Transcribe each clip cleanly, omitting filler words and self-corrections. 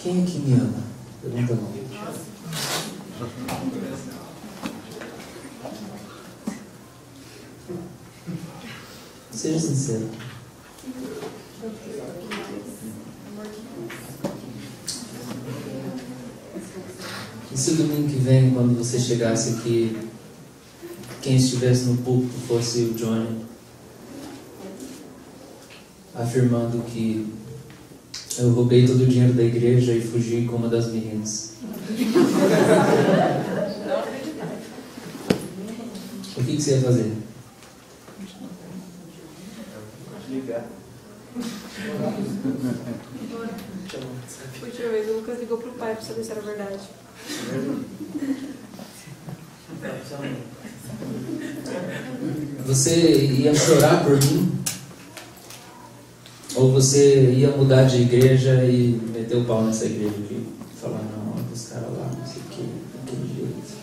Quem é que me ama? Pergunta não. Seja sincero. E se o domingo que vem, quando você chegasse aqui, quem estivesse no púlpito fosse o Johnny, afirmando que eu roubei todo o dinheiro da igreja e fugi com uma das meninas? O que você ia fazer? Ligar. Última vez o Lucas ligou pro pai para saber se era verdade. Você ia chorar por mim? Ou você ia mudar de igreja e meter o pau nessa igreja aqui? Falar, não, olha os caras lá, não sei o que, daquele jeito.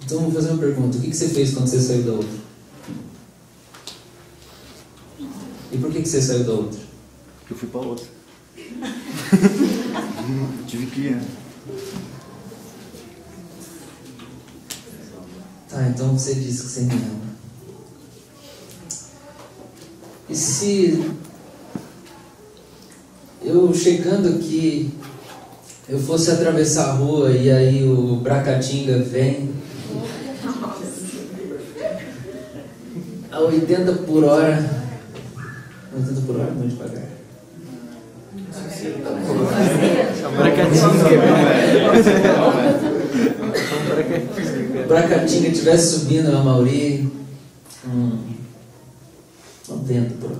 Então, vou fazer uma pergunta. O que você fez quando você saiu da outra? E por que você saiu da outra? Eu fui pra outra. Tive que ir, né? Tá, então você disse que você me ama. E se eu chegando aqui, eu fosse atravessar a rua e aí o Bracatinga vem a 80 por hora, 80 por hora, muito devagar. Bracatinga estivesse subindo a Mauri, 90 por hora.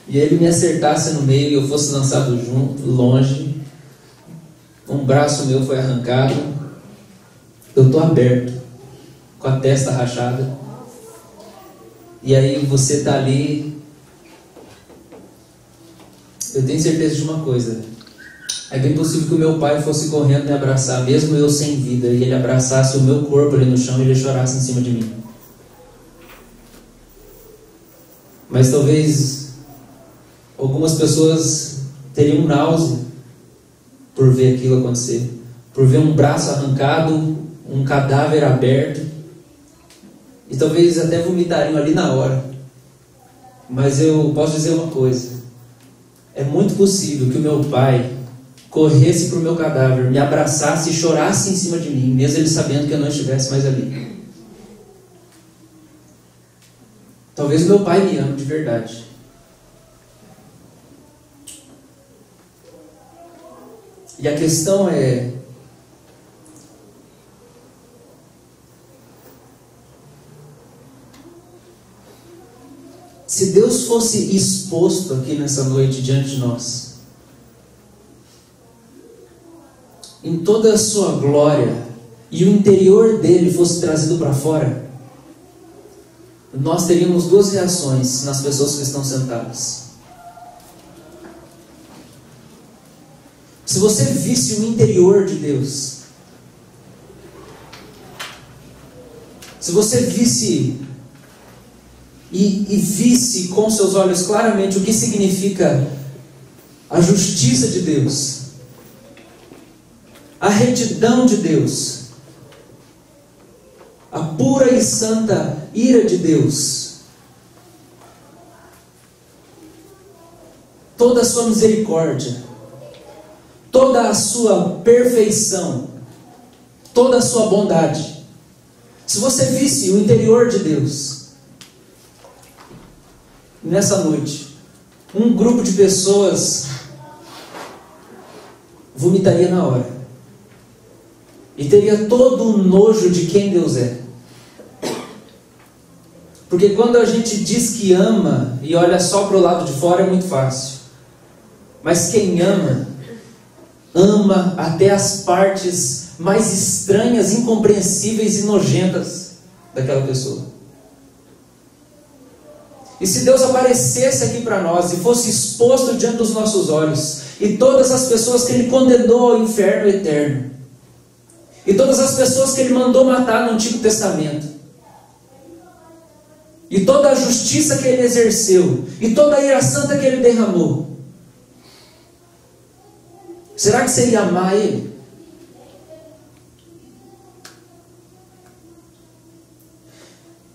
E ele me acertasse no meio e eu fosse lançado longe, um braço meu foi arrancado, eu estou aberto, com a testa rachada, e aí você está ali. Eu tenho certeza de uma coisa: é bem possível que o meu pai fosse correndo me abraçar, mesmo eu sem vida, e ele abraçasse o meu corpo ali no chão e ele chorasse em cima de mim. Mas talvez algumas pessoas teriam náusea por ver aquilo acontecer, por ver um braço arrancado, um cadáver aberto, e talvez até vomitariam ali na hora. Mas eu posso dizer uma coisa: é muito possível que o meu pai corresse para o meu cadáver, me abraçasse e chorasse em cima de mim, mesmo ele sabendo que eu não estivesse mais ali. Talvez o meu pai me ame de verdade. E a questão é: se Deus fosse exposto aqui nessa noite diante de nós, em toda a sua glória, e o interior dele fosse trazido para fora, nós teríamos duas reações nas pessoas que estão sentadas. Se você visse o interior de Deus, se você visse e visse com seus olhos claramente o que significa a justiça de Deus, a retidão de Deus, a pura e santa ira de Deus, toda a sua misericórdia, toda a sua perfeição, toda a sua bondade, se você visse o interior de Deus, nessa noite, um grupo de pessoas vomitaria na hora e teria todo o nojo de quem Deus é. Porque quando a gente diz que ama e olha só para o lado de fora é muito fácil, Mas quem ama, ama até as partes mais estranhas, incompreensíveis e nojentas daquela pessoa. E se Deus aparecesse aqui para nós e fosse exposto diante dos nossos olhos, e todas as pessoas que Ele condenou ao inferno eterno, e todas as pessoas que Ele mandou matar no Antigo Testamento, e toda a justiça que Ele exerceu, e toda a ira santa que Ele derramou, será que você ia amar Ele?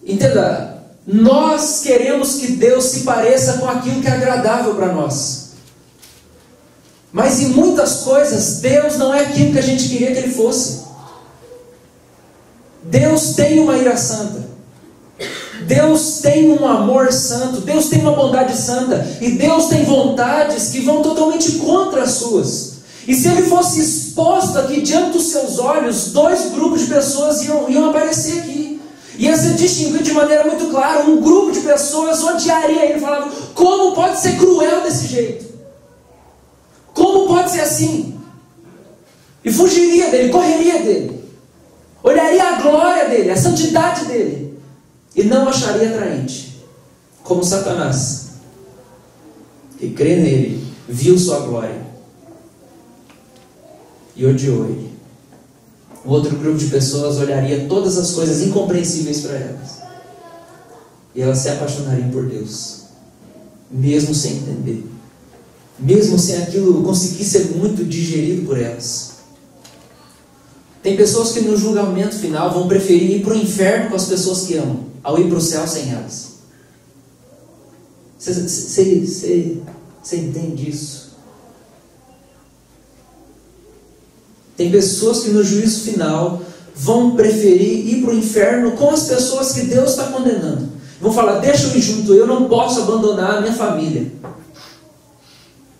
Entenda, nós queremos que Deus se pareça com aquilo que é agradável para nós. Mas em muitas coisas, Deus não é aquilo que a gente queria que Ele fosse. Deus tem uma ira santa. Deus tem um amor santo. Deus tem uma bondade santa. E Deus tem vontades que vão totalmente contra as suas. E se Ele fosse exposto aqui diante dos seus olhos, dois grupos de pessoas iam aparecer aqui. Ia ser distinguido de maneira muito clara. Um grupo de pessoas odiaria Ele, falava: como pode ser cruel desse jeito? Como pode ser assim? E fugiria dele, correria dele, olharia a glória dele, a santidade dele, e não acharia atraente. Como Satanás, que crê nele, viu sua glória e odiou ele. O outro grupo de pessoas olharia todas as coisas incompreensíveis para elas, e elas se apaixonariam por Deus, mesmo sem entender, mesmo sem aquilo conseguir ser muito digerido por elas. Tem pessoas que no julgamento final vão preferir ir para o inferno com as pessoas que amam, ao ir para o céu sem elas. Você entende isso? Tem pessoas que no juízo final vão preferir ir para o inferno com as pessoas que Deus está condenando. Vão falar: deixa eu ir junto, eu não posso abandonar a minha família.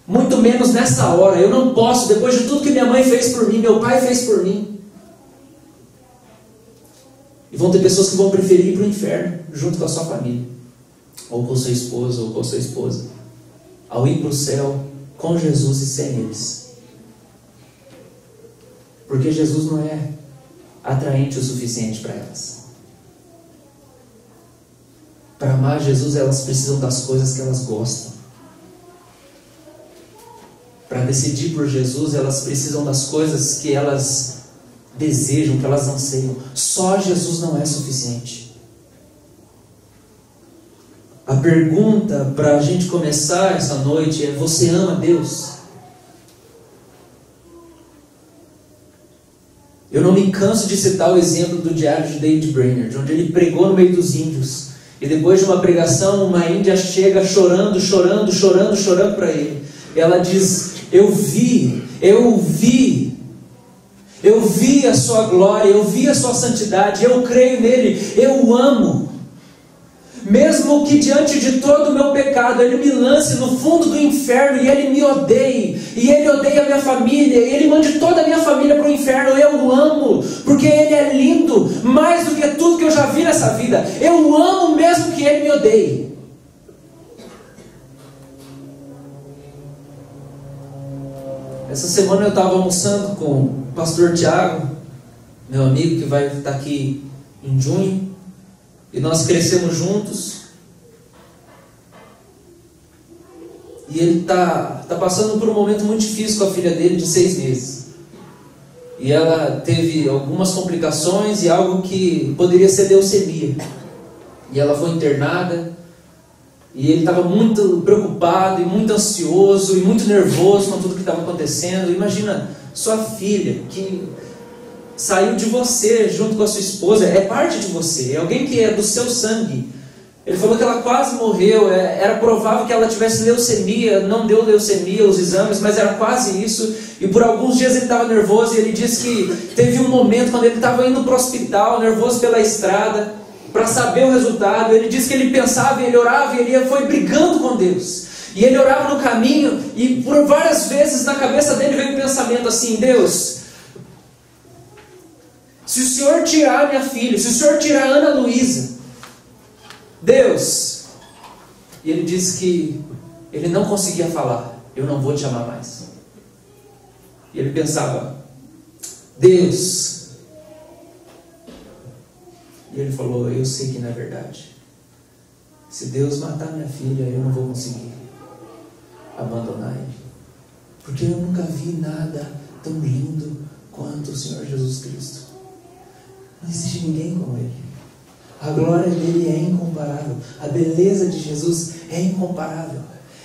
Muito menos nessa hora, eu não posso, depois de tudo que minha mãe fez por mim, meu pai fez por mim. E vão ter pessoas que vão preferir ir para o inferno junto com a sua família, ou com sua esposa, ou com sua esposa, ao ir para o céu com Jesus e sem eles. Porque Jesus não é atraente o suficiente para elas. Para amar Jesus, elas precisam das coisas que elas gostam. Para decidir por Jesus, elas precisam das coisas que elas desejam, que elas anseiam. Só Jesus não é suficiente. A pergunta para a gente começar essa noite é: você ama Deus? Eu não me canso de citar o exemplo do diário de David Brainerd, onde ele pregou no meio dos índios. E depois de uma pregação, uma índia chega chorando para ele. E ela diz: eu vi a sua glória, eu vi a sua santidade, eu creio nele, eu amo. Mesmo que diante de todo o meu pecado Ele me lance no fundo do inferno e Ele me odeie, e Ele odeie a minha família, e Ele mande toda a minha família para o inferno, eu amo, porque Ele é lindo, mais do que tudo que eu já vi nessa vida. Eu amo mesmo que Ele me odeie. Essa semana eu estava almoçando com o pastor Tiago, meu amigo que vai estar aqui em junho, e nós crescemos juntos. E ele está passando por um momento muito difícil com a filha dele de 6 meses. E ela teve algumas complicações e algo que poderia ser leucemia. E ela foi internada. E ele estava muito preocupado e muito ansioso e muito nervoso com tudo que estava acontecendo. Imagina, sua filha que saiu de você junto com a sua esposa, é parte de você, é alguém que é do seu sangue. Ele falou que ela quase morreu, era provável que ela tivesse leucemia, não deu leucemia os exames, mas era quase isso. E por alguns dias ele estava nervoso, e ele disse que teve um momento quando ele estava indo para o hospital, nervoso pela estrada, para saber o resultado. Ele disse que ele pensava, ele orava, e ele foi brigando com Deus. E ele orava no caminho, e por várias vezes na cabeça dele veio um pensamento assim: Deus, se o Senhor tirar a minha filha, se o Senhor tirar a Ana Luísa, Deus. E ele disse que ele não conseguia falar. eu não vou te amar mais. E ele pensava, Deus. E ele falou, eu sei que não é verdade. Se Deus matar minha filha, eu não vou conseguir abandonar ele. Porque eu nunca vi nada tão lindo quanto o Senhor Jesus Cristo. Não existe ninguém como ele. A glória dele é incomparável. A beleza de Jesus é incomparável.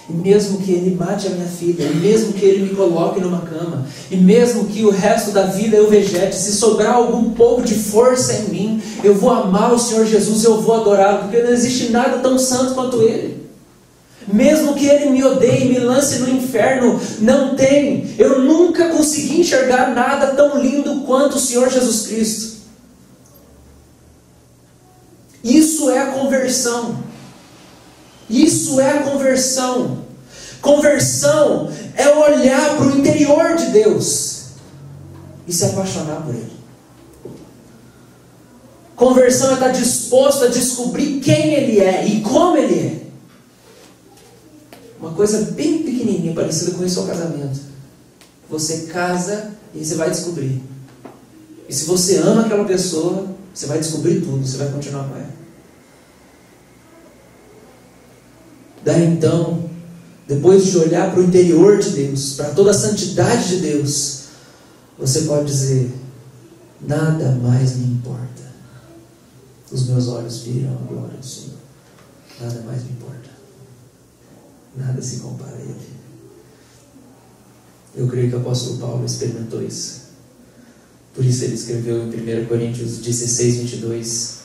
E mesmo que ele mate a minha filha, e mesmo que ele me coloque numa cama, e mesmo que o resto da vida eu vegete, se sobrar algum pouco de força em mim, eu vou amar o Senhor Jesus, eu vou adorá-lo, porque não existe nada tão santo quanto ele. Mesmo que ele me odeie e me lance no inferno, não tem. Eu nunca consegui enxergar nada tão lindo quanto o Senhor Jesus Cristo. Isso é a conversão. Isso é a conversão. Conversão é olhar para o interior de Deus e se apaixonar por Ele. Conversão é estar disposto a descobrir quem Ele é e como Ele é. Uma coisa bem pequenininha, parecida com isso é o casamento. Você casa e você vai descobrir. E se você ama aquela pessoa, você vai descobrir tudo, você vai continuar com ela. Daí então, depois de olhar para o interior de Deus, para toda a santidade de Deus, você pode dizer, nada mais me importa. Os meus olhos viram a glória do Senhor. Nada mais me importa. Nada se compara a Ele. Eu creio que o apóstolo Paulo experimentou isso. Por isso ele escreveu em 1 Coríntios 16, 22,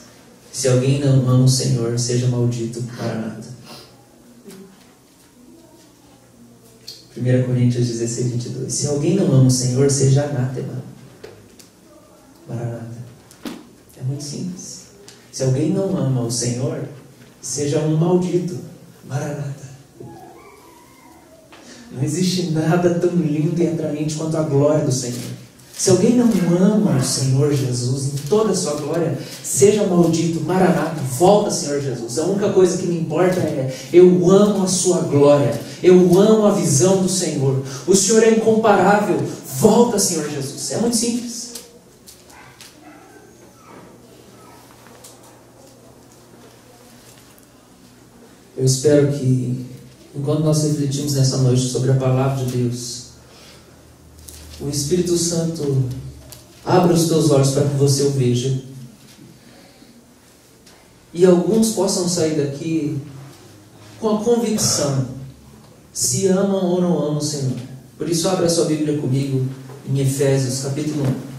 se alguém não ama o Senhor, seja maldito. Maranata. 1 Coríntios 16, 22. Se alguém não ama o Senhor, seja anátema. Maranata. É muito simples. Se alguém não ama o Senhor, seja um maldito. Maranata. Não existe nada tão lindo e atraente quanto a glória do Senhor. Se alguém não ama o Senhor Jesus em toda a sua glória, seja maldito. Maranata, volta, Senhor Jesus. A única coisa que me importa é, eu amo a sua glória. Eu amo a visão do Senhor. O Senhor é incomparável. Volta, Senhor Jesus. É muito simples. Eu espero que, enquanto nós refletimos nessa noite sobre a palavra de Deus, o Espírito Santo abra os teus olhos para que você o veja. E alguns possam sair daqui com a convicção se amam ou não amam o Senhor. Por isso, abra a sua Bíblia comigo em Efésios, capítulo 1.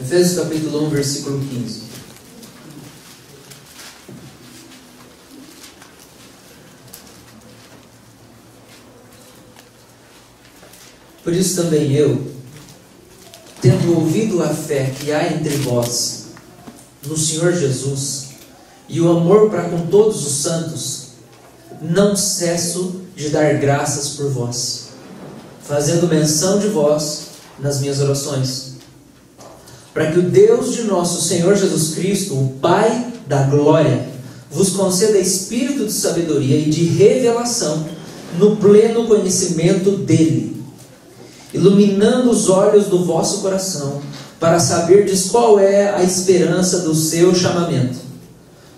Efésios capítulo 1, versículo 15. Por isso também eu, tendo ouvido a fé que há entre vós, no Senhor Jesus, e o amor para com todos os santos, não cesso de dar graças por vós, fazendo menção de vós nas minhas orações, para que o Deus de nosso Senhor Jesus Cristo, o Pai da glória, vos conceda espírito de sabedoria e de revelação no pleno conhecimento dele, iluminando os olhos do vosso coração, para saberdes qual é a esperança do seu chamamento,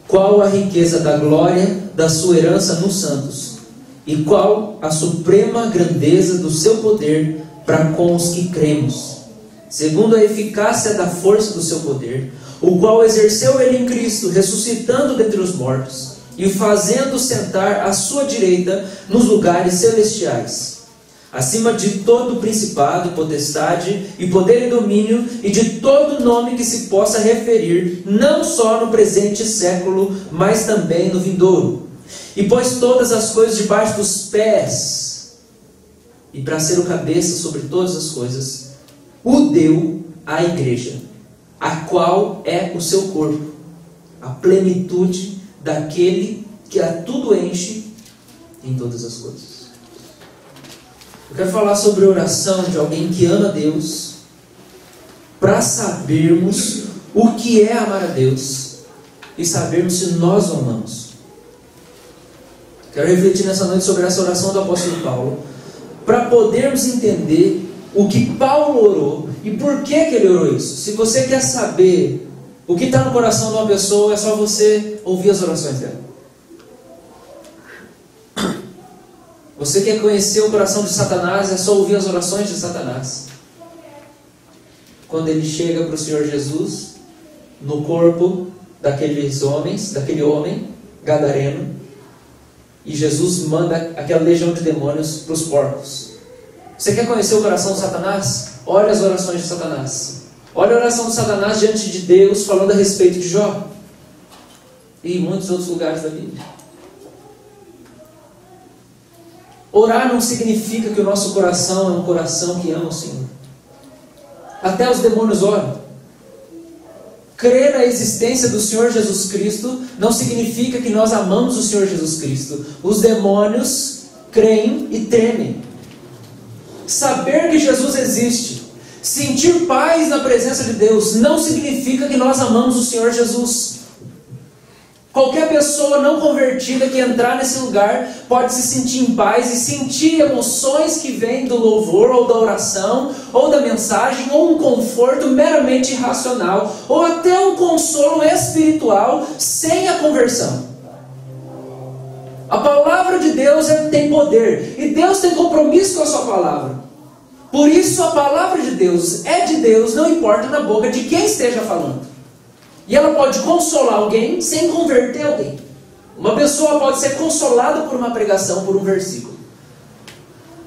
qual a riqueza da glória da sua herança nos santos, e qual a suprema grandeza do seu poder para com os que cremos, segundo a eficácia da força do seu poder, o qual exerceu ele em Cristo, ressuscitando dentre os mortos, e fazendo sentar à sua direita nos lugares celestiais, acima de todo principado, potestade e poder e domínio, e de todo nome que se possa referir, não só no presente século, mas também no vindouro. E pôs todas as coisas debaixo dos pés, e para ser o cabeça sobre todas as coisas, o deu à igreja, a qual é o seu corpo, a plenitude daquele que a tudo enche em todas as coisas. Eu quero falar sobre a oração de alguém que ama Deus, para sabermos o que é amar a Deus e sabermos se nós o amamos. Quero refletir nessa noite sobre essa oração do apóstolo Paulo, para podermos entender o que Paulo orou e por que ele orou isso. Se você quer saber o que está no coração de uma pessoa, é só você ouvir as orações dela. Você quer conhecer o coração de Satanás, é só ouvir as orações de Satanás. Quando ele chega para o Senhor Jesus, no corpo daqueles homens, daquele homem gadareno, e Jesus manda aquela legião de demônios para os porcos. Você quer conhecer o coração de Satanás? Olha as orações de Satanás. Olha a oração de Satanás diante de Deus, falando a respeito de Jó. E em muitos outros lugares da Bíblia. Orar não significa que o nosso coração é um coração que ama o Senhor. Até os demônios oram. Crer na existência do Senhor Jesus Cristo não significa que nós amamos o Senhor Jesus Cristo. Os demônios creem e temem. Saber que Jesus existe, sentir paz na presença de Deus, não significa que nós amamos o Senhor Jesus. Qualquer pessoa não convertida que entrar nesse lugar pode se sentir em paz e sentir emoções que vêm do louvor ou da oração ou da mensagem, ou um conforto meramente irracional, ou até um consolo espiritual sem a conversão. A palavra de Deus tem poder e Deus tem compromisso com a sua palavra. Por isso a palavra de Deus é de Deus, não importa na boca de quem esteja falando. E ela pode consolar alguém sem converter alguém. Uma pessoa pode ser consolada por uma pregação, por um versículo,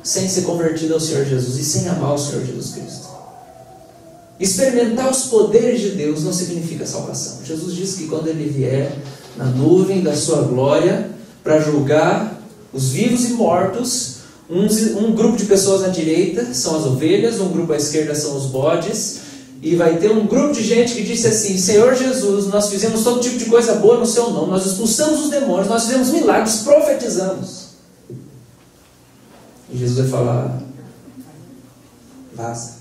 sem ser convertida ao Senhor Jesus e sem amar o Senhor Jesus Cristo. Experimentar os poderes de Deus não significa salvação. Jesus disse que quando Ele vier na nuvem da sua glória para julgar os vivos e mortos, um grupo de pessoas à direita são as ovelhas, um grupo à esquerda são os bodes. E vai ter um grupo de gente que disse assim: Senhor Jesus, nós fizemos todo tipo de coisa boa no seu nome, nós expulsamos os demônios, nós fizemos milagres, profetizamos. E Jesus vai falar: vaza,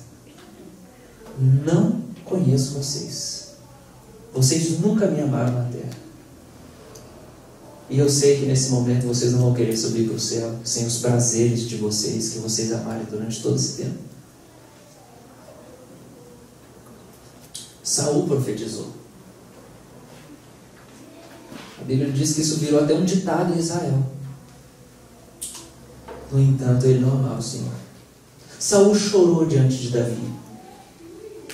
não conheço vocês, vocês nunca me amaram na terra. E eu sei que nesse momento vocês não vão querer subir para o céu sem os prazeres de vocês, que vocês amarem durante todo esse tempo. Saul profetizou. A Bíblia diz que isso virou até um ditado em Israel. No entanto, ele não amava o Senhor. Saul chorou diante de Davi,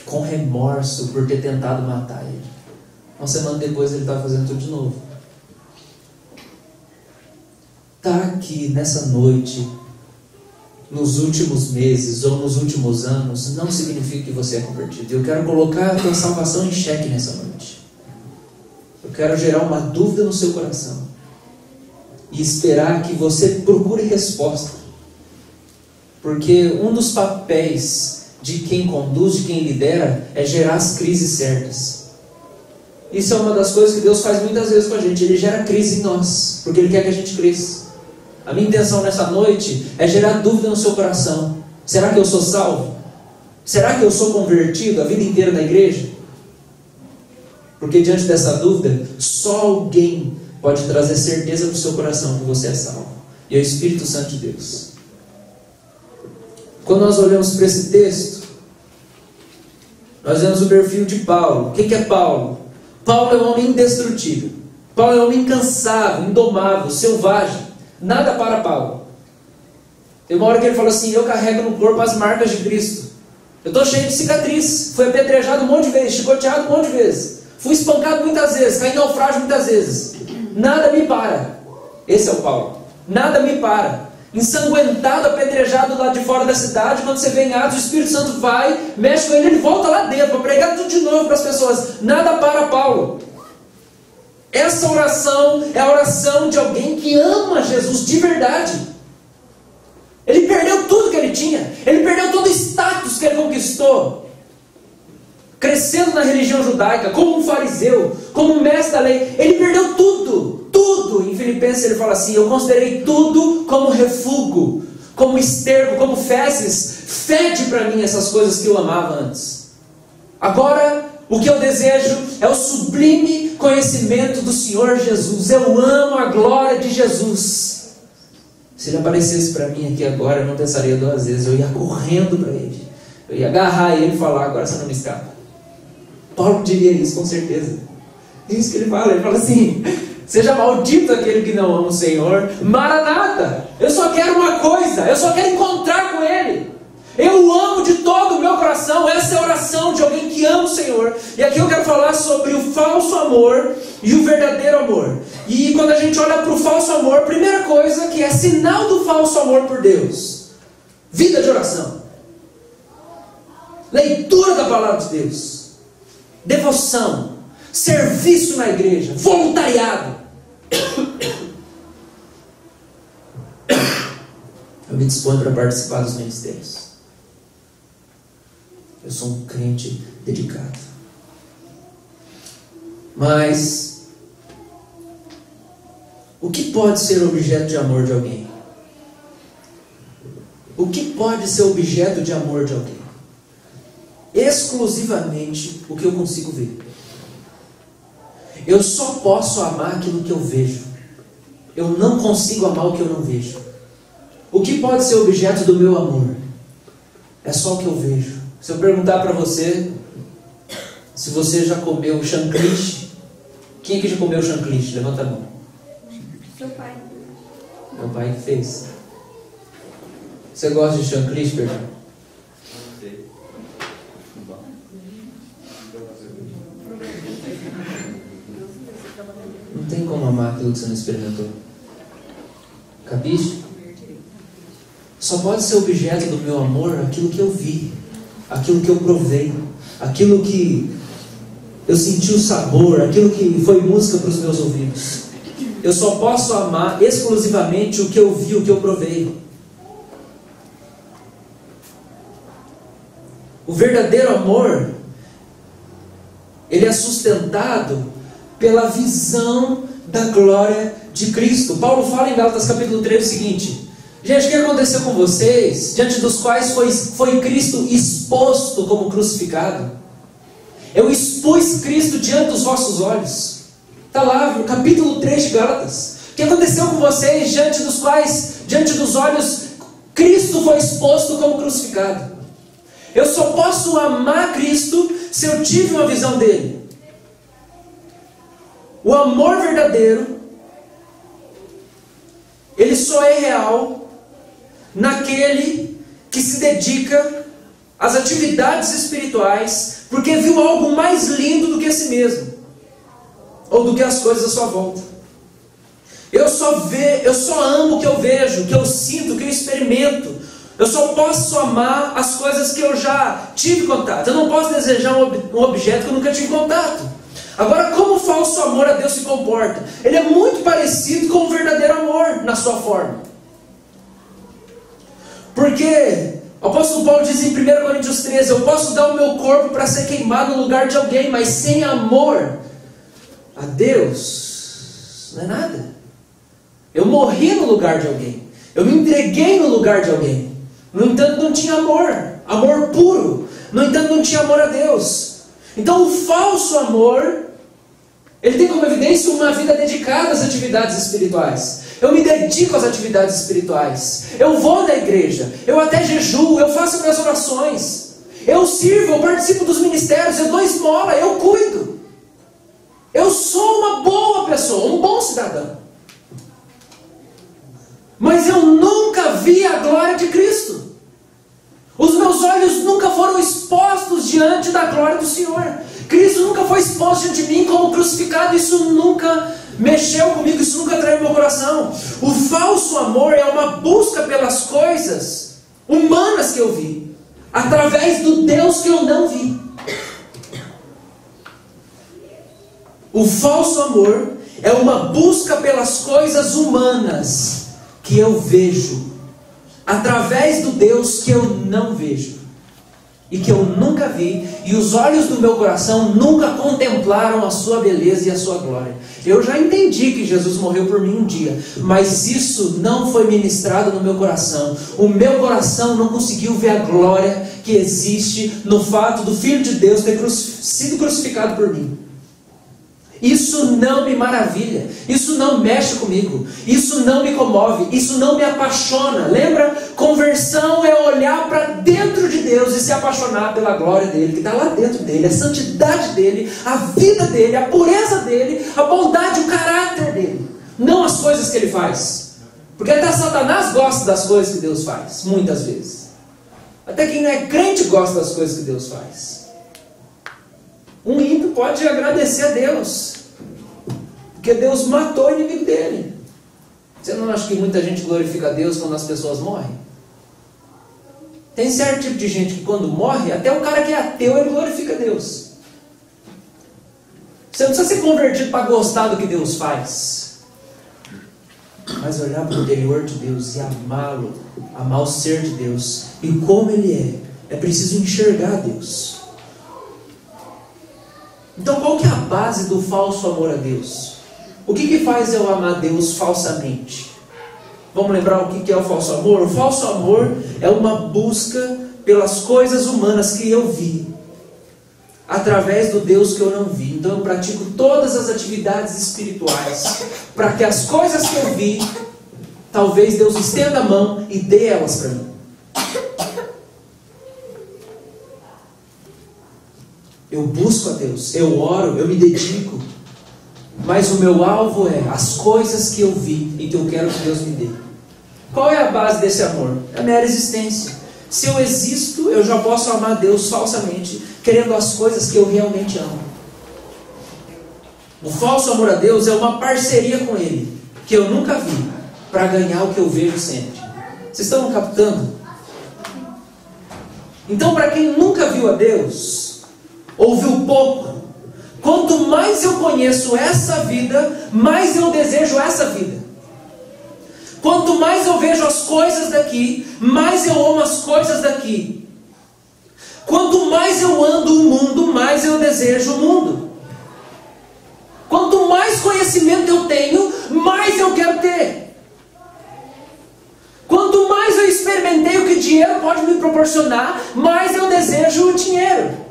com remorso por ter tentado matar ele. Uma semana depois ele estava fazendo tudo de novo. Está aqui nessa noite, nos últimos meses ou nos últimos anos, não significa que você é convertido. Eu quero colocar a tua salvação em xeque nessa noite. Eu quero gerar uma dúvida no seu coração e esperar que você procure resposta. Porque um dos papéis de quem conduz, de quem lidera, é gerar as crises certas. Isso é uma das coisas que Deus faz muitas vezes com a gente. Ele gera crise em nós, porque Ele quer que a gente cresça. A minha intenção nessa noite é gerar dúvida no seu coração. Será que eu sou salvo? Será que eu sou convertido a vida inteira na igreja? Porque diante dessa dúvida, só alguém pode trazer certeza para o seu coração que você é salvo. E é o Espírito Santo de Deus. Quando nós olhamos para esse texto, nós vemos o perfil de Paulo. O que é Paulo? Paulo é um homem indestrutível. Paulo é um homem incansável, indomável, selvagem. Nada para Paulo. Tem uma hora que ele falou assim: eu carrego no corpo as marcas de Cristo. Eu estou cheio de cicatriz. Fui apedrejado um monte de vezes, chicoteado um monte de vezes. Fui espancado muitas vezes, caí em naufrágio muitas vezes. Nada me para. Esse é o Paulo. Nada me para. Ensanguentado, apedrejado lá de fora da cidade. Quando você vem em Atos, o Espírito Santo vai, mexe com ele, ele volta lá dentro para pregar tudo de novo para as pessoas. Nada para Paulo. Essa oração é a oração de alguém que ama Jesus de verdade. Ele perdeu tudo que ele tinha. Ele perdeu todo o status que ele conquistou, crescendo na religião judaica, como um fariseu, como um mestre da lei. Ele perdeu tudo, tudo em Filipenses Filipenses ele fala assim: eu considerei tudo como refúgio, como esterco, como fezes. Fede para mim essas coisas que eu amava antes. Agora, o que eu desejo é o sublime conhecimento do Senhor Jesus. Eu amo a glória de Jesus. Se ele aparecesse para mim aqui agora, eu não pensaria 2 vezes. Eu ia correndo para ele. Eu ia agarrar ele e falar: agora você não me escapa. Paulo diria isso com certeza. É isso que ele fala. Ele fala assim: seja maldito aquele que não ama o Senhor. Maranata. Eu só quero uma coisa. Eu só quero encontrar com Ele. Eu o amo de todo o meu coração. Essa é a oração de alguém que ama o Senhor. E aqui eu quero falar sobre o falso amor e o verdadeiro amor. E quando a gente olha para o falso amor, primeira coisa que é sinal do falso amor por Deus: vida de oração, leitura da palavra de Deus, devoção, serviço na igreja, voluntariado. Eu me disponho para participar dos ministérios. Eu sou um crente dedicado. Mas o que pode ser objeto de amor de alguém? O que pode ser objeto de amor de alguém? Exclusivamente o que eu consigo ver. Eu só posso amar aquilo que eu vejo. Eu não consigo amar o que eu não vejo. O que pode ser objeto do meu amor? É só o que eu vejo. Se eu perguntar para você se você já comeu chancliche, quem aqui já comeu chancliche? Levanta a mão. Meu pai. Meu pai que fez. Você gosta de chancliche, Perdão? Não tem como amar aquilo que você não experimentou. Capiche? Só pode ser objeto do meu amor aquilo que eu vi, aquilo que eu provei, aquilo que eu senti o sabor, aquilo que foi música para os meus ouvidos. Eu só posso amar exclusivamente o que eu vi, o que eu provei. O verdadeiro amor, ele é sustentado pela visão da glória de Cristo. Paulo fala em Gálatas capítulo 3 o seguinte: gente, o que aconteceu com vocês, diante dos quais foi Cristo exposto como crucificado? Eu expus Cristo diante dos vossos olhos. Está lá no capítulo 3 de Gálatas. O que aconteceu com vocês, diante dos olhos, Cristo foi exposto como crucificado? Eu só posso amar Cristo se eu tive uma visão dele. O amor verdadeiro, ele só é real naquele que se dedica às atividades espirituais, porque viu algo mais lindo do que a si mesmo, ou do que as coisas à sua volta. Eu só amo o que eu vejo, o que eu sinto, o que eu experimento. Eu só posso amar as coisas que eu já tive contato. Eu não posso desejar um objeto que eu nunca tive contato. Agora, como o falso amor a Deus se comporta? Ele é muito parecido com o verdadeiro amor na sua forma. Porque o apóstolo Paulo diz em 1 Coríntios 13: eu posso dar o meu corpo para ser queimado no lugar de alguém, mas sem amor a Deus não é nada. Eu morri no lugar de alguém, eu me entreguei no lugar de alguém. No entanto, não tinha amor puro. No entanto, não tinha amor a Deus. Então, o falso amor, ele tem como evidência uma vida dedicada às atividades espirituais. Eu me dedico às atividades espirituais. Eu vou na igreja, eu até jejuo, eu faço minhas orações, eu sirvo, eu participo dos ministérios, eu dou esmola, eu cuido. Eu sou uma boa pessoa, um bom cidadão. Mas eu nunca vi a glória de Cristo. Os meus olhos nunca foram expostos diante da glória do Senhor. Cristo nunca foi exposto diante de mim como crucificado. Isso nunca mexeu comigo, isso nunca traiu meu coração. O falso amor é uma busca pelas coisas humanas que eu vi, através do Deus que eu não vi. O falso amor é uma busca pelas coisas humanas que eu vejo, através do Deus que eu não vejo. e que eu nunca vi, e os olhos do meu coração nunca contemplaram a sua beleza e a sua glória. Eu já entendi que Jesus morreu por mim um dia, mas isso não foi ministrado no meu coração. O meu coração não conseguiu ver a glória que existe no fato do Filho de Deus ter sido crucificado por mim. Isso não me maravilha, isso não mexe comigo, isso não me comove, isso não me apaixona. Lembra? Conversão é olhar para dentro de Deus e se apaixonar pela glória dele, que está lá dentro dele, a santidade dele, a vida dele, a pureza dele, a bondade, o caráter dele, não as coisas que ele faz. Porque até Satanás gosta das coisas que Deus faz, muitas vezes. Até quem não é crente gosta das coisas que Deus faz. Um ímpio pode agradecer a Deus, porque Deus matou o inimigo dele. Você não acha que muita gente glorifica a Deus quando as pessoas morrem? Tem certo tipo de gente que quando morre, até o cara que é ateu, ele glorifica a Deus. Você não precisa ser convertido para gostar do que Deus faz, mas olhar para o interior de Deus e amá-lo, amar o ser de Deus e como ele é preciso enxergar Deus. Então qual que é a base do falso amor a Deus? O que faz eu amar Deus falsamente? Vamos lembrar o que é o falso amor? O falso amor é uma busca pelas coisas humanas que eu vi, através do Deus que eu não vi. Então eu pratico todas as atividades espirituais, para que as coisas que eu vi, talvez Deus estenda a mão e dê elas para mim. Eu busco a Deus, eu oro, eu me dedico, mas o meu alvo é as coisas que eu vi e que eu quero que Deus me dê. Qual é a base desse amor? É a mera existência. Se eu existo, eu já posso amar Deus falsamente, querendo as coisas que eu realmente amo. O falso amor a Deus é uma parceria com Ele, que eu nunca vi, para ganhar o que eu vejo sempre. Vocês estão captando? Então, para quem nunca viu a Deus, ouviu pouco, quanto mais eu conheço essa vida, mais eu desejo essa vida. Quanto mais eu vejo as coisas daqui, mais eu amo as coisas daqui. Quanto mais eu ando o mundo, mais eu desejo o mundo. Quanto mais conhecimento eu tenho, mais eu quero ter. Quanto mais eu experimentei o que dinheiro pode me proporcionar, mais eu desejo o dinheiro.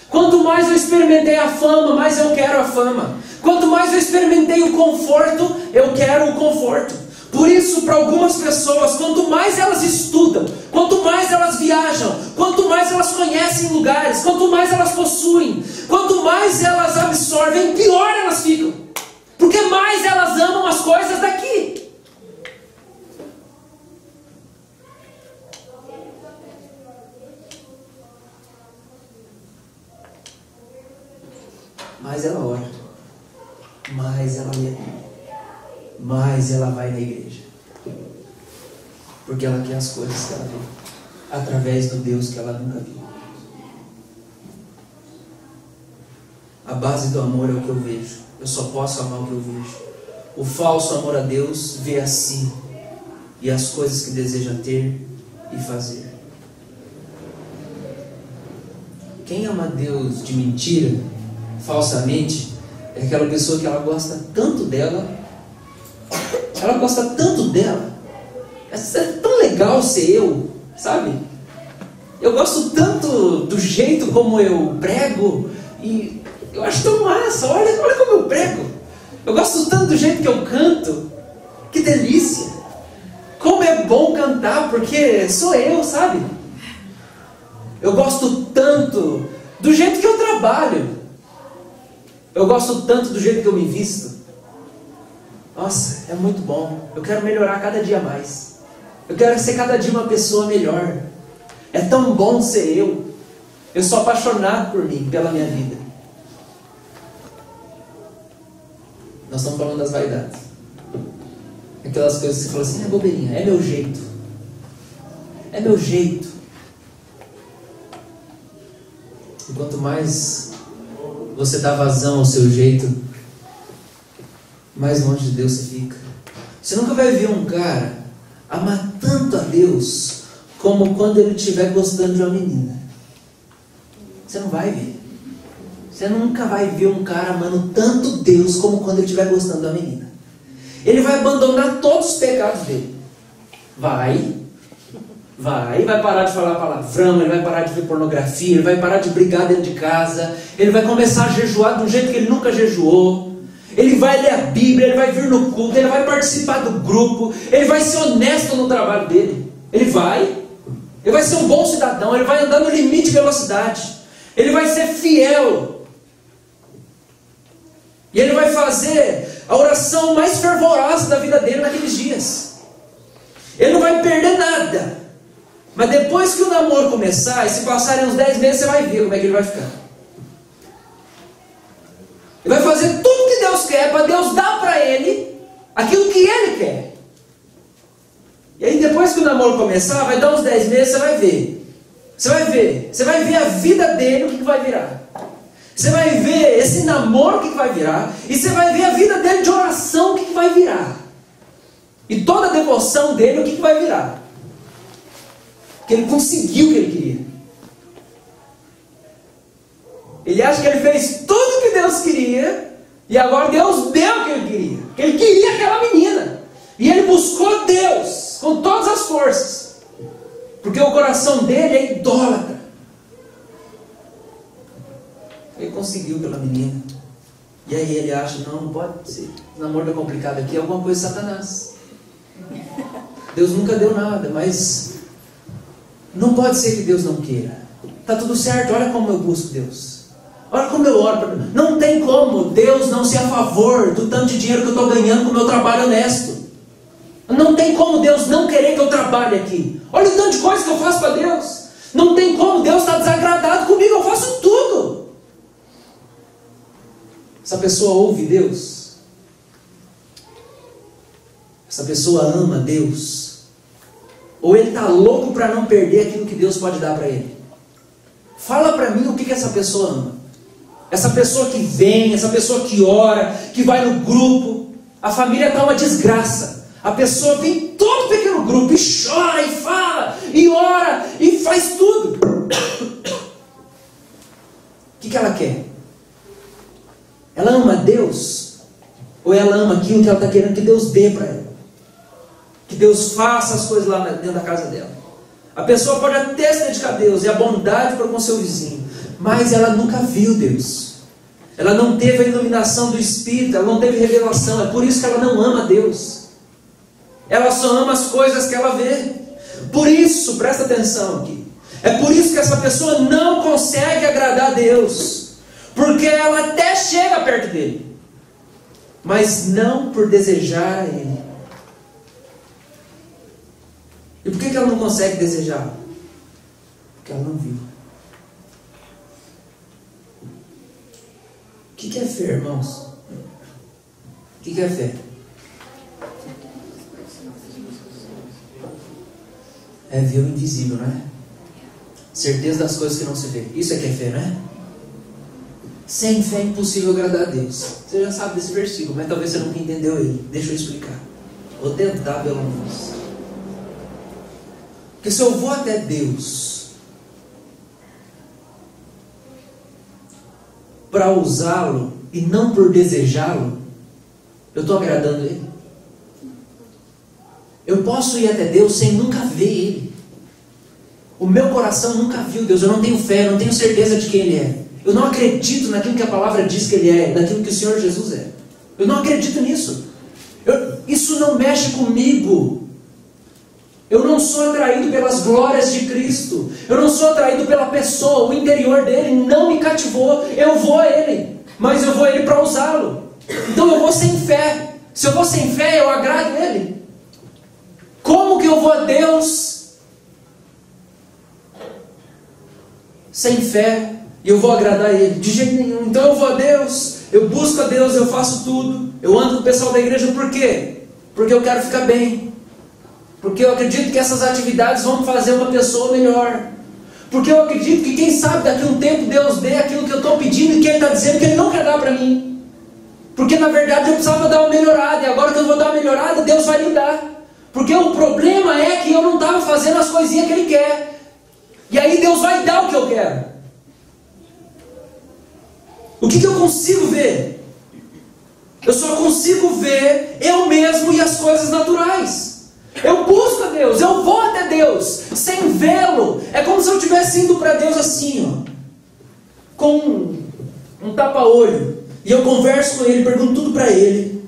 Quanto mais eu experimentei a fama, mais eu quero a fama. Quanto mais eu experimentei o conforto, eu quero o conforto. Por isso, para algumas pessoas, quanto mais elas estudam, quanto mais elas viajam, quanto mais elas conhecem lugares, quanto mais elas possuem, quanto mais elas absorvem, pior elas ficam. Porque mais elas amam as coisas daqui. Mais ela ora, mais ela lê, mais ela vai na igreja, porque ela quer as coisas que ela vê, através do Deus que ela nunca viu. A base do amor é o que eu vejo. Eu só posso amar o que eu vejo. O falso amor a Deus vê a si e as coisas que deseja ter e fazer. Quem ama Deus de mentira, falsamente, é aquela pessoa que ela gosta tanto dela, é tão legal ser eu, sabe? Eu gosto tanto do jeito como eu prego, e eu acho tão massa, olha como eu prego. Eu gosto tanto do jeito que eu canto, que delícia. Como é bom cantar, porque sou eu, sabe? Eu gosto tanto do jeito que eu trabalho. Eu gosto tanto do jeito que eu me visto. Nossa, é muito bom. Eu quero melhorar cada dia mais. Eu quero ser cada dia uma pessoa melhor. É tão bom ser eu. Eu sou apaixonado por mim, pela minha vida. Nós estamos falando das vaidades. Aquelas coisas que você fala assim, é bobeirinha, é meu jeito. É meu jeito. E quanto mais você dá vazão ao seu jeito, mais longe de Deus você fica. Você nunca vai ver um cara amar tanto a Deus como quando ele estiver gostando de uma menina. Você não vai ver. Você nunca vai ver um cara amando tanto Deus como quando ele estiver gostando da menina. Ele vai abandonar todos os pecados dele. Vai parar de falar palavrão, ele vai parar de ver pornografia, ele vai parar de brigar dentro de casa, ele vai começar a jejuar de um jeito que ele nunca jejuou, ele vai ler a Bíblia, ele vai vir no culto, ele vai participar do grupo, ele vai ser honesto no trabalho dele, ele vai ser um bom cidadão, ele vai andar no limite de velocidade, ele vai ser fiel, e ele vai fazer a oração mais fervorosa da vida dele naqueles dias. Ele não vai perder nada. Mas depois que o namoro começar, e se passarem uns 10 meses, você vai ver como é que ele vai ficar. Ele vai fazer tudo que Deus quer, para Deus dar para ele aquilo que ele quer. E aí depois que o namoro começar, vai dar uns 10 meses, você vai ver. Você vai ver a vida dele, o que vai virar. Você vai ver esse namoro, o que vai virar. E você vai ver a vida dele de oração, o que vai virar. E toda a devoção dele, o que vai virar. Que ele conseguiu o que ele queria. Ele acha que ele fez tudo o que Deus queria, e agora Deus deu o que ele queria. Que ele queria aquela menina. E ele buscou Deus com todas as forças. Porque o coração dele é idólatra. Ele conseguiu aquela menina. E aí ele acha, não pode ser. O namoro é complicado aqui, é alguma coisa de Satanás. Deus nunca deu nada, mas não pode ser que Deus não queira. Está tudo certo, olha como eu busco Deus. Olha como eu oro. Não tem como Deus não ser a favor do tanto de dinheiro que eu estou ganhando com o meu trabalho honesto. Não tem como Deus não querer que eu trabalhe aqui. Olha o tanto de coisa que eu faço para Deus. Não tem como Deus estar desagradado comigo, eu faço tudo. Essa pessoa ouve Deus. Essa pessoa ama Deus. Ou ele está louco para não perder aquilo que Deus pode dar para ele. Fala para mim o que essa pessoa ama. Essa pessoa que vem, essa pessoa que ora, que vai no grupo. A família está uma desgraça. A pessoa vem em todo pequeno grupo e chora, e fala, e ora, e faz tudo. O que ela quer? Ela ama Deus? Ou ela ama aquilo que ela está querendo que Deus dê para ela? Que Deus faça as coisas lá dentro da casa dela. A pessoa pode até se dedicar a Deus e a bondade para com seu vizinho, mas ela nunca viu Deus. Ela não teve a iluminação do Espírito, ela não teve revelação. É por isso que ela não ama Deus. Ela só ama as coisas que ela vê. Por isso, presta atenção aqui, é por isso que essa pessoa não consegue agradar a Deus, porque ela até chega perto dele, mas não por desejar a Ele. E por que ela não consegue desejar? Porque ela não viu. O que é fé, irmãos? O que é fé? É ver o invisível, não é? Certeza das coisas que não se vê. Isso é que é fé, não é? Sem fé é impossível agradar a Deus. Você já sabe desse versículo, mas talvez você nunca entendeu ele. Deixa eu explicar. Vou tentar pelo menos. Porque se eu vou até Deus para usá-lo e não por desejá-lo, eu estou agradando Ele? Eu posso ir até Deus sem nunca ver Ele. O meu coração nunca viu Deus. Eu não tenho fé, eu não tenho certeza de quem Ele é. Eu não acredito naquilo que a palavra diz que Ele é, naquilo que o Senhor Jesus é. Eu não acredito nisso. Isso não mexe comigo. Eu não sou atraído pelas glórias de Cristo. Eu não sou atraído pela pessoa. O interior dele não me cativou. Eu vou a Ele, mas eu vou a Ele para usá-lo. Então eu vou sem fé. Se eu vou sem fé, eu agrado Ele. Como que eu vou a Deus sem fé e eu vou agradar Ele? De jeito nenhum. Então eu vou a Deus, eu busco a Deus, eu faço tudo. Eu ando com o pessoal da igreja, por quê? Porque eu quero ficar bem. Porque eu acredito que essas atividades vão fazer uma pessoa melhor. Porque eu acredito que quem sabe daqui a um tempo Deus dê aquilo que eu estou pedindo e que Ele está dizendo que Ele não quer dar para mim. Porque na verdade eu precisava dar uma melhorada, e agora que eu vou dar uma melhorada, Deus vai me dar. Porque o problema é que eu não estava fazendo as coisinhas que Ele quer. E aí Deus vai dar o que eu quero. O que eu consigo ver? Eu só consigo ver eu mesmo e as coisas naturais. Eu busco a Deus, eu vou até Deus, sem vê-lo. É como se eu estivesse indo para Deus assim, ó, com um tapa-olho. E eu converso com Ele, pergunto tudo para Ele,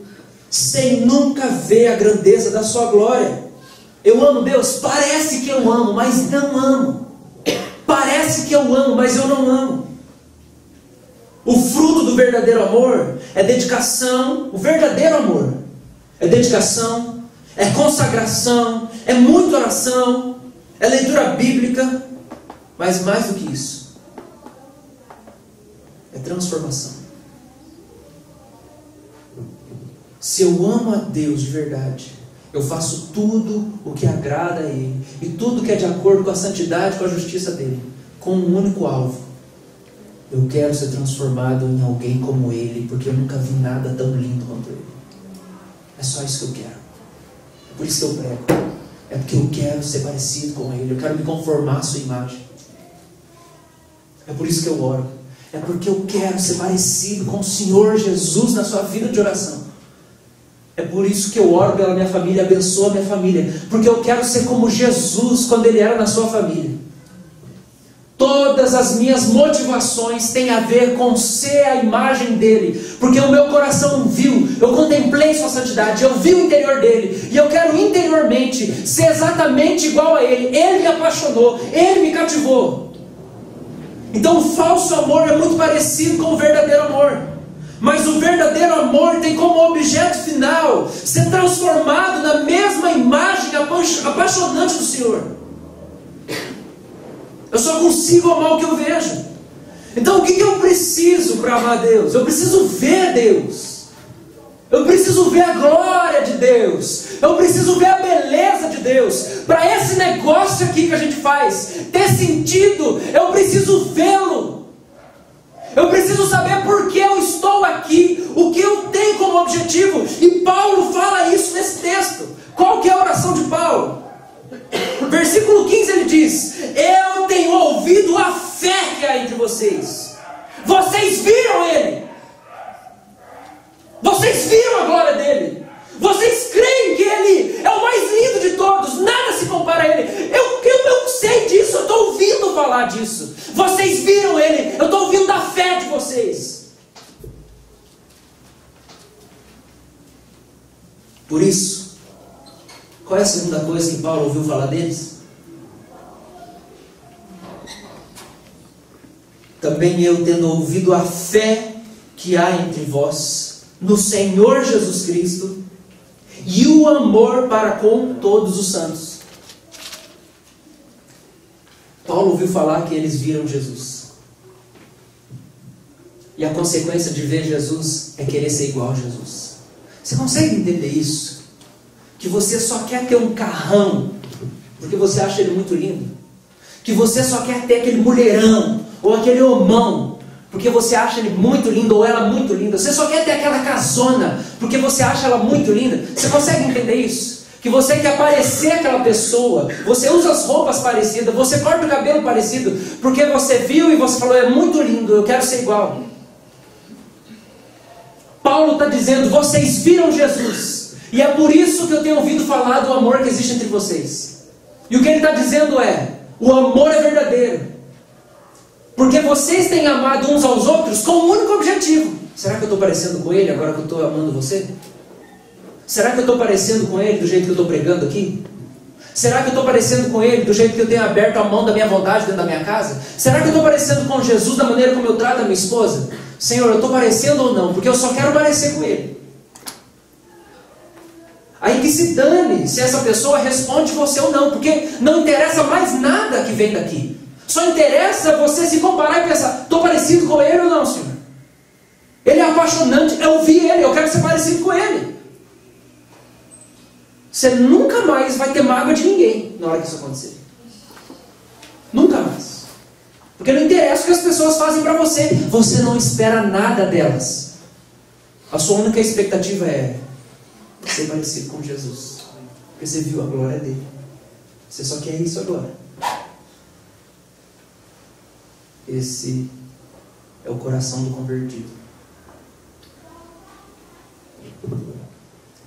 sem nunca ver a grandeza da sua glória. Eu amo Deus? Parece que eu amo, mas não amo. Parece que eu amo, mas eu não amo. O fruto do verdadeiro amor é dedicação. O verdadeiro amor é dedicação, é consagração, é muita oração, é leitura bíblica, mas mais do que isso, é transformação. Se eu amo a Deus de verdade, eu faço tudo o que agrada a Ele, e tudo que é de acordo com a santidade, com a justiça dEle, com um único alvo. Eu quero ser transformado em alguém como Ele, porque eu nunca vi nada tão lindo quanto Ele. É só isso que eu quero. É por isso que eu prego. É porque eu quero ser parecido com Ele. Eu quero me conformar à sua imagem. É por isso que eu oro. É porque eu quero ser parecido com o Senhor Jesus na sua vida de oração. É por isso que eu oro pela minha família, abençoo a minha família. Porque eu quero ser como Jesus quando Ele era na sua família. Todas as minhas motivações têm a ver com ser a imagem dEle. Porque o meu coração viu, eu contemplei sua santidade, eu vi o interior dEle. E eu quero interiormente ser exatamente igual a Ele. Ele me apaixonou, Ele me cativou. Então o falso amor é muito parecido com o verdadeiro amor. Mas o verdadeiro amor tem como objeto final ser transformado na mesma imagem apaixonante do Senhor. Eu só consigo amar o que eu vejo. Então o que eu preciso para amar Deus? Eu preciso ver Deus. Eu preciso ver a glória de Deus. Eu preciso ver a beleza de Deus. Para esse negócio aqui que a gente faz ter sentido, eu preciso vê-lo. Eu preciso saber por que eu estou aqui, o que eu tenho como objetivo. E Paulo fala isso nesse texto. Qual que é a oração de Paulo? Versículo 15 ele diz: eu tenho ouvido a fé que há entre vocês. Vocês viram Ele. Vocês viram a glória dEle. Vocês creem que Ele é o mais lindo de todos. Nada se compara a Ele. Eu sei disso, eu estou ouvindo falar disso. Vocês viram Ele. Eu estou ouvindo da fé de vocês. Por isso, qual é a segunda coisa que Paulo ouviu falar deles? Também eu, tendo ouvido a fé que há entre vós, no Senhor Jesus Cristo, e o amor para com todos os santos. Paulo ouviu falar que eles viram Jesus. E a consequência de ver Jesus é querer ser igual a Jesus. Você consegue entender isso? Que você só quer ter um carrão porque você acha ele muito lindo. Que você só quer ter aquele mulherão ou aquele homão porque você acha ele muito lindo ou ela muito linda. Você só quer ter aquela casona porque você acha ela muito linda. Você consegue entender isso? Que você quer parecer aquela pessoa. Você usa as roupas parecidas. Você corta o cabelo parecido porque você viu e você falou: é muito lindo, eu quero ser igual. Paulo está dizendo: vocês viram Jesus. E é por isso que eu tenho ouvido falar do amor que existe entre vocês. E o que ele está dizendo é: o amor é verdadeiro. Porque vocês têm amado uns aos outros com um único objetivo. Será que eu estou parecendo com ele agora que eu estou amando você? Será que eu estou parecendo com ele do jeito que eu estou pregando aqui? Será que eu estou parecendo com ele do jeito que eu tenho aberto a mão da minha vontade dentro da minha casa? Será que eu estou parecendo com Jesus da maneira como eu trato a minha esposa? Senhor, eu estou parecendo ou não? Porque eu só quero parecer com ele. Aí que se dane se essa pessoa responde você ou não, porque não interessa mais nada que vem daqui. Só interessa você se comparar e pensar: estou parecido com ele ou não, Senhor? Ele é apaixonante, eu vi ele, eu quero ser parecido com ele. Você nunca mais vai ter mágoa de ninguém na hora que isso acontecer. Nunca mais. Porque não interessa o que as pessoas fazem para você. Você não espera nada delas. A sua única expectativa é ser parecido com Jesus. Porque você viu a glória dele. Você só quer isso agora. Esse é o é o coração do convertido.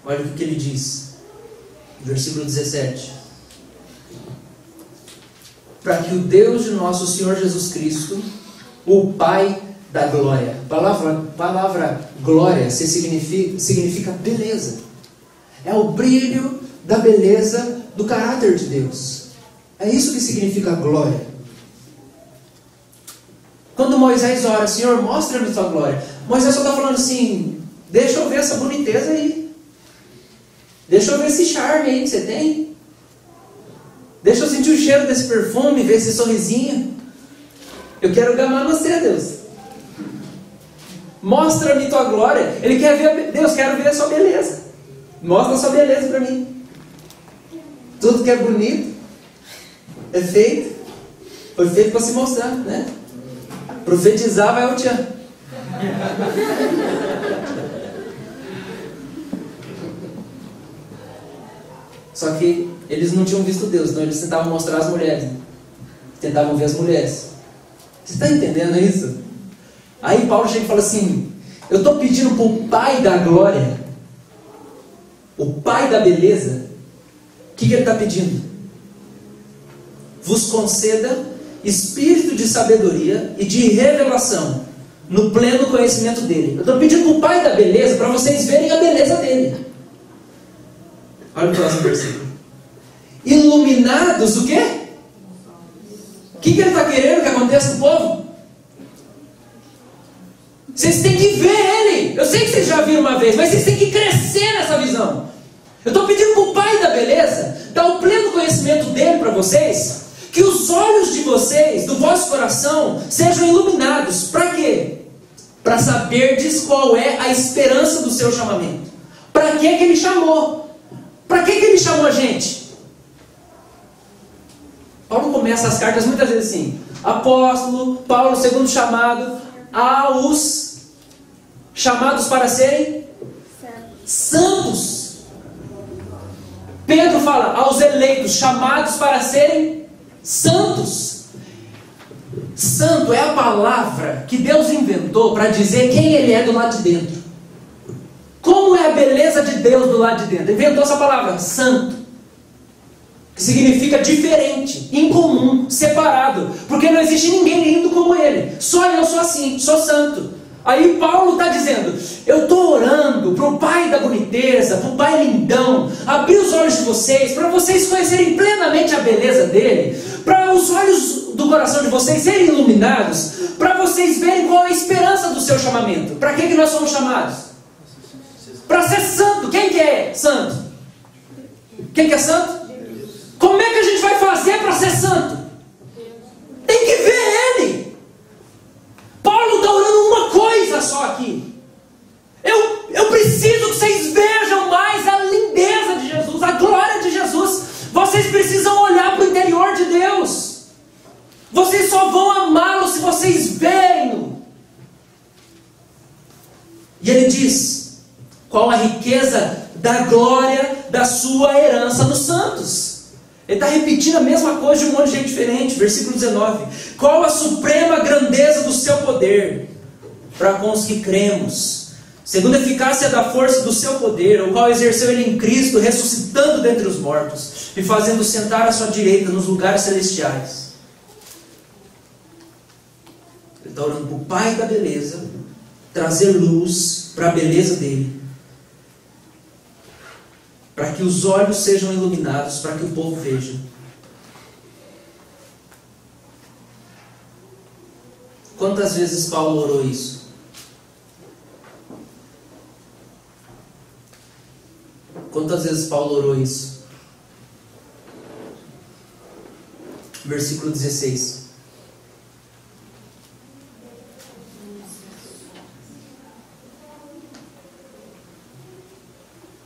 Olha o que ele diz, versículo 17: para que o Deus de nosso Senhor Jesus Cristo, o Pai da glória. Palavra glória significa beleza. É o brilho da beleza do caráter de Deus. É isso que significa glória. Quando Moisés ora, Senhor, mostra-me tua glória, Moisés só está falando assim: deixa eu ver essa boniteza aí. Deixa eu ver esse charme aí que você tem. Deixa eu sentir o cheiro desse perfume, ver esse sorrisinho. Eu quero gamar você, Deus. Mostra-me tua glória. Ele quer ver, Deus, quero ver a sua beleza. Mostra a sua beleza para mim. Tudo que é bonito é feito, foi feito para se mostrar, né? Profetizar vai ao tchan. Só que eles não tinham visto Deus, então eles tentavam mostrar as mulheres, né? Tentavam ver as mulheres. Você está entendendo isso? Aí Paulo chega e fala assim: eu estou pedindo para o Pai da glória, o Pai da beleza. O que ele está pedindo? Vos conceda espírito de sabedoria e de revelação no pleno conhecimento dele. Eu estou pedindo para o Pai da beleza, para vocês verem a beleza dele. Olha o próximo versículo. Iluminados o quê? O que ele está querendo que aconteça com o povo? Vocês têm que ver ele. Eu sei que vocês já viram uma vez, mas vocês têm que crescer nessa visão. Eu estou pedindo para o Pai da beleza dar o pleno conhecimento dele para vocês, que os olhos de vocês, do vosso coração, sejam iluminados. Para quê? Para saberdes qual é a esperança do seu chamamento. Para que ele chamou? Para que ele chamou a gente? Paulo começa as cartas muitas vezes assim: apóstolo, Paulo, segundo chamado, aos chamados para serem santos. Pedro fala aos eleitos, chamados para serem santos. Santo é a palavra que Deus inventou para dizer quem ele é do lado de dentro. Como é a beleza de Deus do lado de dentro? Inventou essa palavra, santo, que significa diferente, incomum, separado, porque não existe ninguém lindo como ele. Só eu sou assim, sou santo. Aí Paulo está dizendo: eu estou orando para o Pai da boniteza, para o Pai lindão, abrir os olhos de vocês, para vocês conhecerem plenamente a beleza dele, para os olhos do coração de vocês serem iluminados, para vocês verem qual é a esperança do seu chamamento. Para que nós somos chamados? Para ser santo. Quem que é santo? Quem que é santo? Como é que a gente vai fazer para ser santo? Tem que ver ele. Paulo está orando uma coisa só aqui: eu preciso que vocês vejam mais a lindeza de Jesus, a glória de Jesus. Vocês precisam olhar para o interior de Deus. Vocês só vão amá-lo se vocês verem-no. E ele diz: qual a riqueza da glória da sua herança nos santos. Ele está repetindo a mesma coisa de um monte de gente diferente. Versículo 19: qual a suprema grandeza do seu poder para com os que cremos, segundo a eficácia da força do seu poder, o qual exerceu ele em Cristo, ressuscitando dentre os mortos e fazendo sentar à sua direita nos lugares celestiais. Ele está orando para o Pai da beleza trazer luz para a beleza dele, para que os olhos sejam iluminados, para que o povo veja. Quantas vezes Paulo orou isso? Quantas vezes Paulo orou isso? Versículo 16.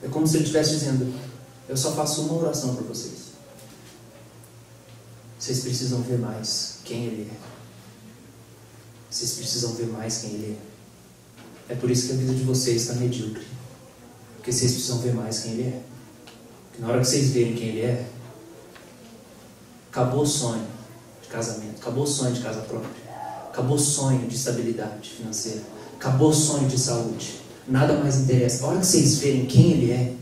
É como se ele estivesse dizendo: eu só faço uma oração para vocês. Vocês precisam ver mais quem ele é. Vocês precisam ver mais quem ele é. É por isso que a vida de vocês está medíocre. Porque vocês precisam ver mais quem ele é. Porque na hora que vocês verem quem ele é, acabou o sonho de casamento, acabou o sonho de casa própria. Acabou o sonho de estabilidade financeira. Acabou o sonho de saúde. Nada mais interessa. A hora que vocês verem quem Ele é,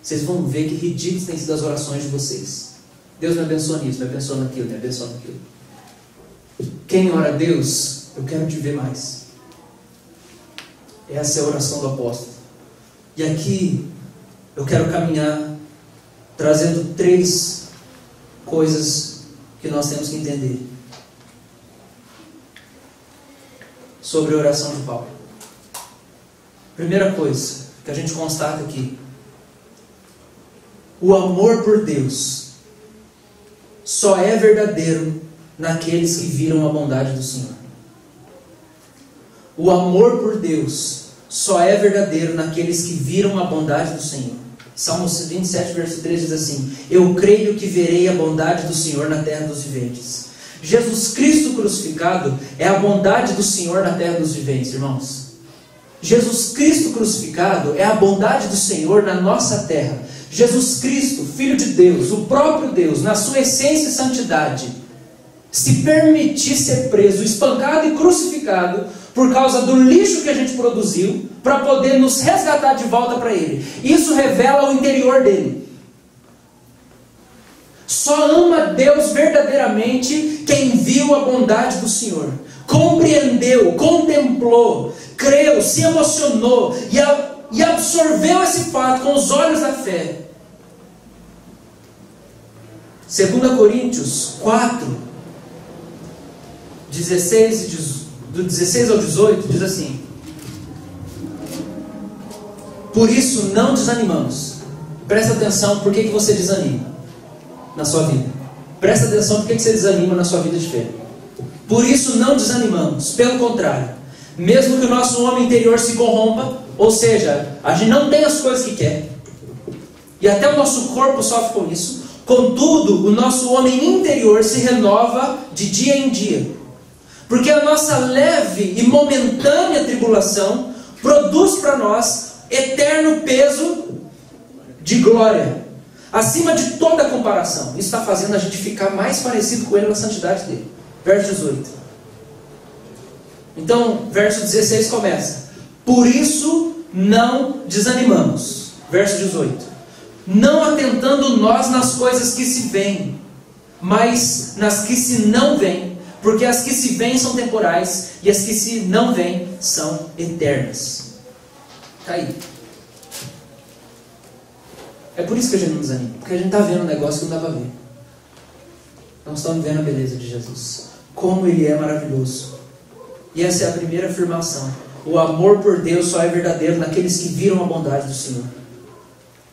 vocês vão ver que ridículas têm sido as orações de vocês. Deus me abençoa nisso, me abençoa naquilo, me abençoa naquilo. Quem ora a Deus, eu quero te ver mais. Essa é a oração do apóstolo. E aqui eu quero caminhar trazendo 3 coisas que nós temos que entender sobre a oração de Paulo. Primeira coisa que a gente constata aqui: o amor por Deus só é verdadeiro naqueles que viram a bondade do Senhor. O amor por Deus só é verdadeiro naqueles que viram a bondade do Senhor. Salmos 27, verso 3 diz assim: eu creio que verei a bondade do Senhor na terra dos viventes. Jesus Cristo crucificado é a bondade do Senhor na terra dos viventes, irmãos. Jesus Cristo crucificado é a bondade do Senhor na nossa terra. Jesus Cristo, Filho de Deus, o próprio Deus, na sua essência e santidade, se permitir ser preso, espancado e crucificado por causa do lixo que a gente produziu, para poder nos resgatar de volta para Ele. Isso revela o interior dele. Só ama Deus verdadeiramente quem viu a bondade do Senhor, compreendeu, contemplou, creu, se emocionou e absorveu esse fato com os olhos da fé. 2 Coríntios 4, do 16 ao 18, diz assim: por isso não desanimamos. Presta atenção, por que você desanima na sua vida? Presta atenção, por que você desanima na sua vida de fé? Por isso não desanimamos, pelo contrário, mesmo que o nosso homem interior se corrompa, ou seja, a gente não tem as coisas que quer, e até o nosso corpo sofre com isso, contudo, o nosso homem interior se renova de dia em dia, porque a nossa leve e momentânea tribulação produz para nós eterno peso de glória, acima de toda comparação. Isso está fazendo a gente ficar mais parecido com Ele na santidade dele. Verso 18. Então, verso 16 começa: por isso não desanimamos. Verso 18: não atentando nós nas coisas que se veem, mas nas que se não veem, porque as que se veem são temporais, e as que se não veem são eternas. Está aí. É por isso que a gente não desanima, porque a gente está vendo um negócio que não dá para ver. Nós estamos vendo a beleza de Jesus, como Ele é maravilhoso. E essa é a primeira afirmação: o amor por Deus só é verdadeiro naqueles que viram a bondade do Senhor.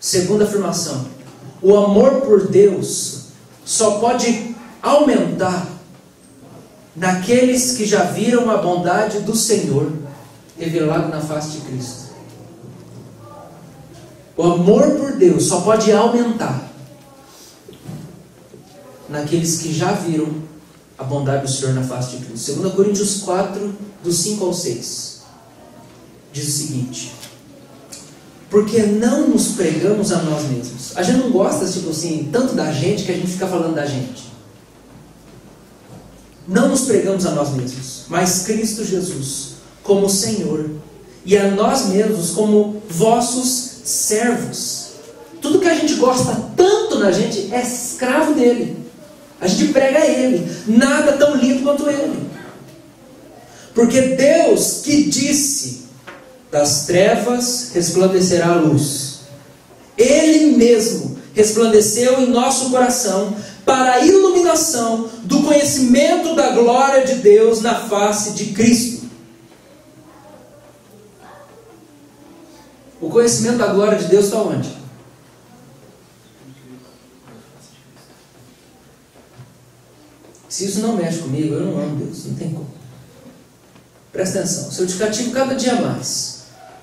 Segunda afirmação: o amor por Deus só pode aumentar naqueles que já viram a bondade do Senhor revelado na face de Cristo. O amor por Deus só pode aumentar naqueles que já viram a bondade do Senhor na face de Cristo. 2 Coríntios 4, do 5 ao 6, diz o seguinte: porque não nos pregamos a nós mesmos. A gente não gosta, tipo assim, tanto da gente que a gente fica falando da gente. Não nos pregamos a nós mesmos, mas Cristo Jesus como Senhor, e a nós mesmos como vossos servos. Tudo que a gente gosta tanto na gente é escravo dele. A gente prega a Ele. Nada tão lindo quanto Ele. Porque Deus que disse: das trevas resplandecerá a luz, Ele mesmo resplandeceu em nosso coração para a iluminação do conhecimento da glória de Deus na face de Cristo. O conhecimento da glória de Deus está onde? Se isso não mexe comigo, eu não amo Deus, não tem como. Presta atenção, se eu te cativo cada dia mais,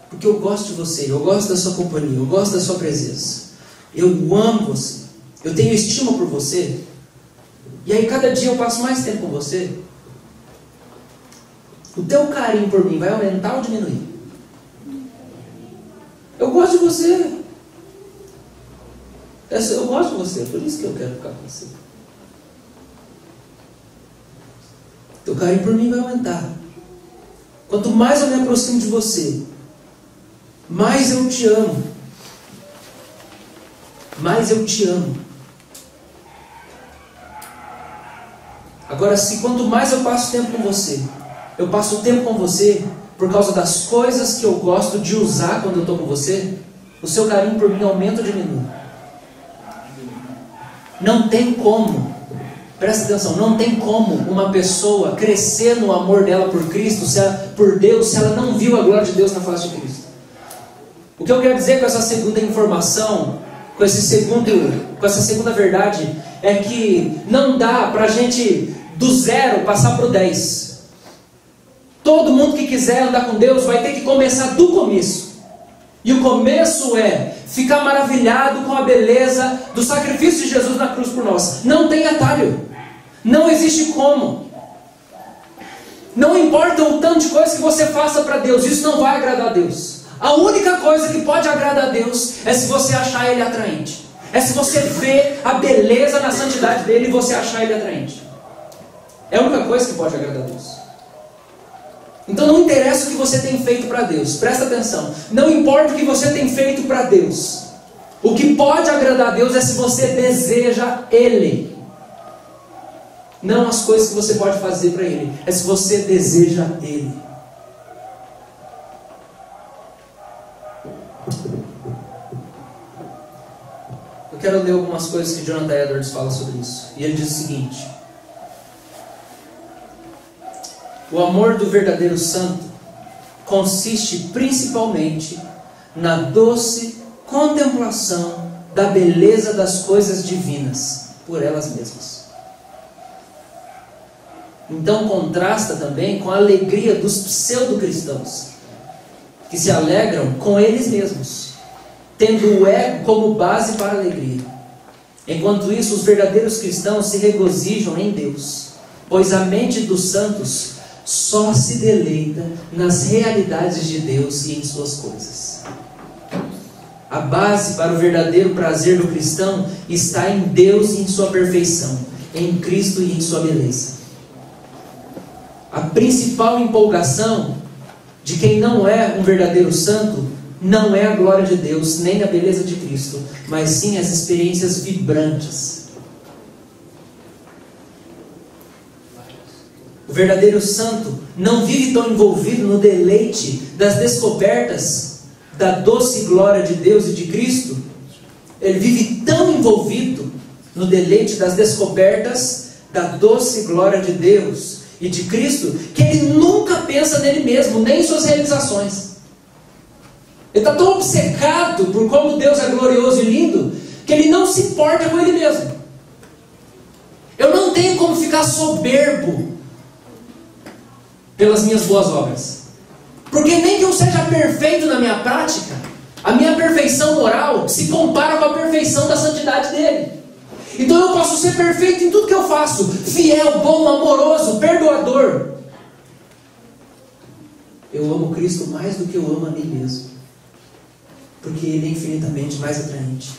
porque eu gosto de você, eu gosto da sua companhia, eu gosto da sua presença, eu amo você, eu tenho estima por você, e aí cada dia eu passo mais tempo com você, o teu carinho por mim vai aumentar ou diminuir? Eu gosto de você. Eu gosto de você, é por isso que eu quero ficar com você. teu carinho por mim vai aumentar. Quanto mais eu me aproximo de você, mais eu te amo. Mais eu te amo. Agora, se quanto mais eu passo tempo com você, eu passo tempo com você por causa das coisas que eu gosto de usar quando eu estou com você, o seu carinho por mim aumenta ou diminui? Não tem como, presta atenção, não tem como uma pessoa crescer no amor dela por Cristo, por Deus, se ela não viu a glória de Deus na face de Cristo. O que eu quero dizer com essa segunda informação, com essa segunda verdade, é que não dá para a gente do 0 passar para o 10. Todo mundo que quiser andar com Deus vai ter que começar do começo. E o começo é ficar maravilhado com a beleza do sacrifício de Jesus na cruz por nós. Não tem atalho. Não existe como. Não importa o tanto de coisa que você faça para Deus, isso não vai agradar a Deus. A única coisa que pode agradar a Deus é se você achar Ele atraente. É se você ver a beleza na santidade dele e você achar Ele atraente. É a única coisa que pode agradar a Deus. Então não interessa o que você tem feito para Deus. Presta atenção. Não importa o que você tem feito para Deus. O que pode agradar a Deus é se você deseja Ele. Não as coisas que você pode fazer para Ele. É se você deseja Ele. Eu quero ler algumas coisas que Jonathan Edwards fala sobre isso. E ele diz o seguinte: o amor do verdadeiro santo consiste principalmente na doce contemplação da beleza das coisas divinas por elas mesmas. Então contrasta também com a alegria dos pseudo-cristãos, que se alegram com eles mesmos, tendo o ego como base para a alegria. Enquanto isso, os verdadeiros cristãos se regozijam em Deus, pois a mente dos santos só se deleita nas realidades de Deus e em suas coisas. A base para o verdadeiro prazer do cristão está em Deus e em sua perfeição, em Cristo e em sua beleza. A principal empolgação de quem não é um verdadeiro santo não é a glória de Deus, nem a beleza de Cristo, mas sim as experiências vibrantes. O verdadeiro santo não vive tão envolvido no deleite das descobertas da doce glória de Deus e de Cristo. Ele vive tão envolvido no deleite das descobertas da doce glória de Deus e de Cristo, que ele nunca pensa nele mesmo, nem em suas realizações. Ele está tão obcecado por como Deus é glorioso e lindo, que ele não se importa com ele mesmo. Eu não tenho como ficar soberbo pelas minhas boas obras, porque nem que eu seja perfeito na minha prática, a minha perfeição moral se compara com a perfeição da santidade dele. Então eu posso ser perfeito em tudo que eu faço, fiel, bom, amoroso, perdoador. Eu amo Cristo mais do que eu amo a mim mesmo, porque Ele é infinitamente mais atraente.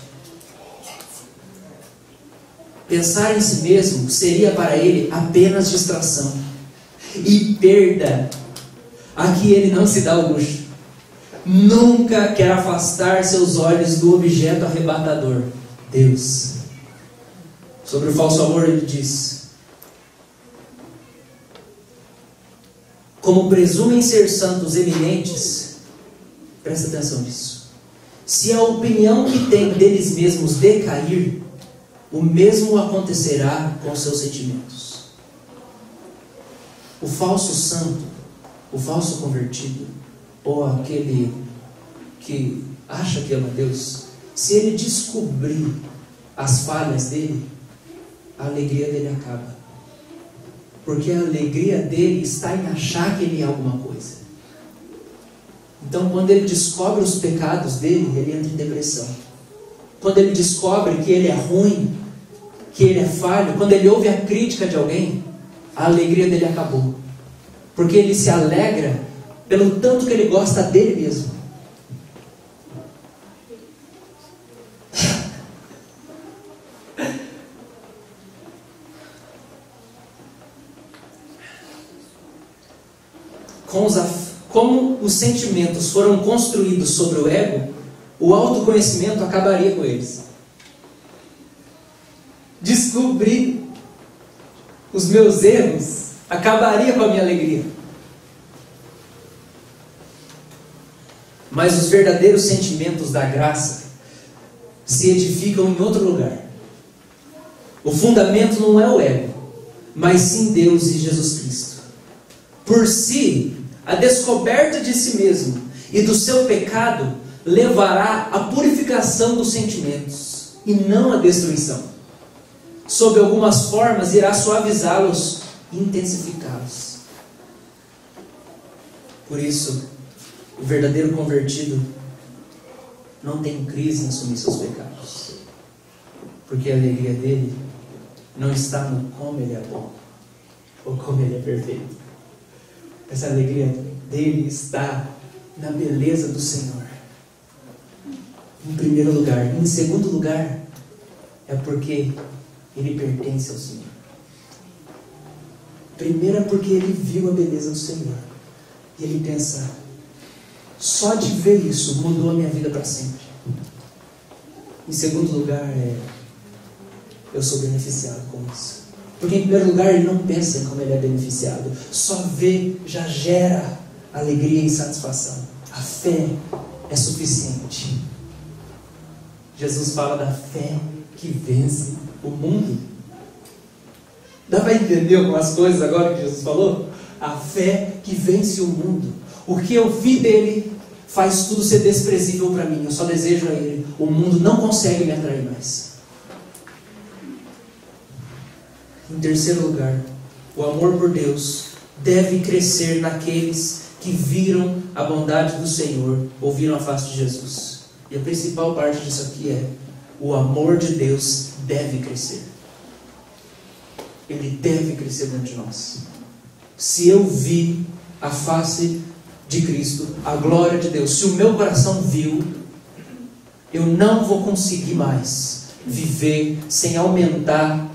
Pensar em si mesmo seria para Ele apenas distração e perda a que Ele não se dá o luxo. Nunca quer afastar seus olhos do objeto arrebatador, Deus. Sobre o falso amor ele diz: como presumem ser santos eminentes, presta atenção nisso, se a opinião que têm deles mesmos decair, o mesmo acontecerá com seus sentimentos. O falso santo, o falso convertido, ou aquele que acha que ama Deus, se ele descobrir as falhas dele, a alegria dele acaba. Porque a alegria dele está em achar que ele é alguma coisa. Então, quando ele descobre os pecados dele, ele entra em depressão. Quando ele descobre que ele é ruim, que ele é falho, quando ele ouve a crítica de alguém, a alegria dele acabou. Porque ele se alegra pelo tanto que ele gosta dele mesmo. como os sentimentos foram construídos sobre o ego, o autoconhecimento acabaria com eles. Descobrir os meus erros acabaria com a minha alegria. Mas os verdadeiros sentimentos da graça se edificam em outro lugar. O fundamento não é o ego, mas sim Deus e Jesus Cristo. Por si, a descoberta de si mesmo e do seu pecado levará à purificação dos sentimentos e não à destruição. Sob algumas formas, irá suavizá-los e intensificá-los. Por isso, o verdadeiro convertido não tem crise em assumir seus pecados, porque a alegria dele não está no como ele é bom ou como ele é perfeito. Essa alegria dele está na beleza do Senhor, em primeiro lugar. Em segundo lugar, é porque ele pertence ao Senhor. Primeiro é porque ele viu a beleza do Senhor e ele pensa: só de ver isso mudou a minha vida para sempre. Em segundo lugar, eu sou beneficiado com isso. Porque em primeiro lugar ele não pensa em como ele é beneficiado. Só ver já gera alegria e satisfação. A fé é suficiente. Jesus fala da fé que vence o mundo. Dá para entender algumas coisas agora que Jesus falou? A fé que vence o mundo. O que eu vi dele faz tudo ser desprezível para mim. Eu só desejo a ele. O mundo não consegue me atrair mais. Em terceiro lugar, o amor por Deus deve crescer naqueles que viram a bondade do Senhor, ouviram a face de Jesus. E a principal parte disso aqui é: o amor de Deus deve crescer. Ele deve crescer dentro de nós. Se eu vi a face de Cristo, a glória de Deus, se o meu coração viu, eu não vou conseguir mais viver sem aumentar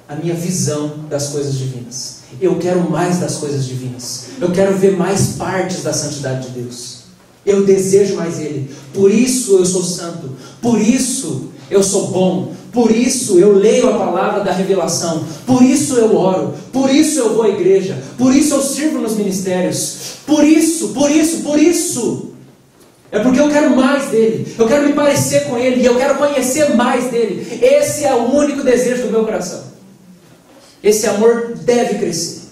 a minha visão das coisas divinas. Eu quero mais das coisas divinas. Eu quero ver mais partes da santidade de Deus. Eu desejo mais Ele. Por isso eu sou santo. Por isso eu sou bom. Por isso eu leio a palavra da revelação. Por isso eu oro. Por isso eu vou à igreja. Por isso eu sirvo nos ministérios. Por isso. É porque eu quero mais dele. Eu quero me parecer com ele. E eu quero conhecer mais dele. Esse é o único desejo do meu coração. Esse amor deve crescer.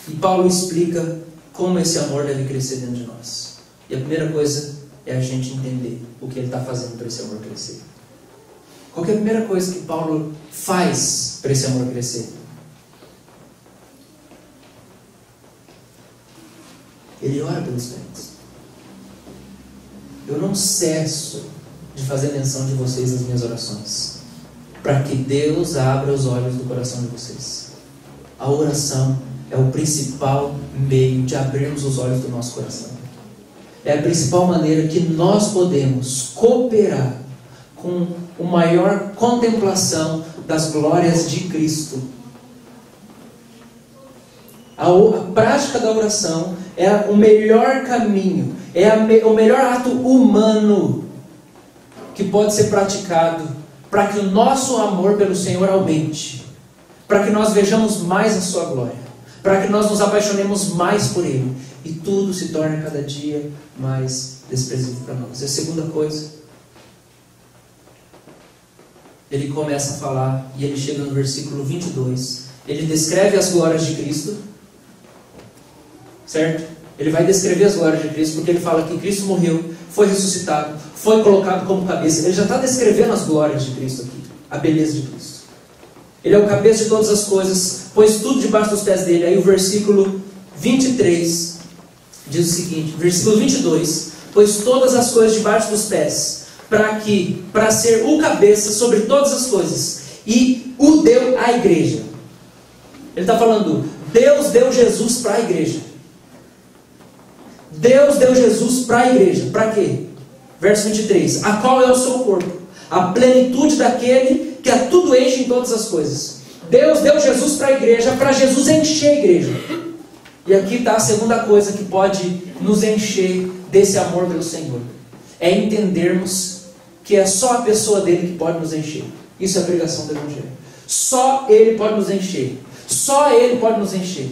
E Paulo explica como esse amor deve crescer dentro de nós. E a primeira coisa é a gente entender o que ele está fazendo para esse amor crescer. Qual que é a primeira coisa que Paulo faz para esse amor crescer? Ele ora pelos crentes. Eu não cesso de fazer menção de vocês nas minhas orações, para que Deus abra os olhos do coração de vocês. A oração é o principal meio de abrirmos os olhos do nosso coração. É a principal maneira que nós podemos cooperar com a maior contemplação das glórias de Cristo. A prática da oração é o melhor caminho, o melhor ato humano que pode ser praticado para que o nosso amor pelo Senhor aumente, para que nós vejamos mais a sua glória, para que nós nos apaixonemos mais por Ele e tudo se torne cada dia mais desprezível para nós. E a segunda coisa, ele começa a falar, e ele chega no versículo 22, ele descreve as glórias de Cristo, certo? Ele vai descrever as glórias de Cristo, porque ele fala que Cristo morreu, foi ressuscitado, foi colocado como cabeça. Ele já está descrevendo as glórias de Cristo aqui, a beleza de Cristo. Ele é o cabeça de todas as coisas, pôs tudo debaixo dos pés dele. Aí o versículo 23 diz o seguinte, versículo 22, pôs todas as coisas debaixo dos pés, para ser o cabeça sobre todas as coisas, e o deu à igreja. Ele está falando, Deus deu Jesus para a igreja. Deus deu Jesus para a igreja. Para quê? Verso 23. A qual é o seu corpo, a plenitude daquele que a tudo enche em todas as coisas. Deus deu Jesus para a igreja, para Jesus encher a igreja. E aqui está a segunda coisa que pode nos encher desse amor pelo Senhor. É entendermos que é só a pessoa dele que pode nos encher. Isso é a pregação do Evangelho. Só Ele pode nos encher. Só Ele pode nos encher.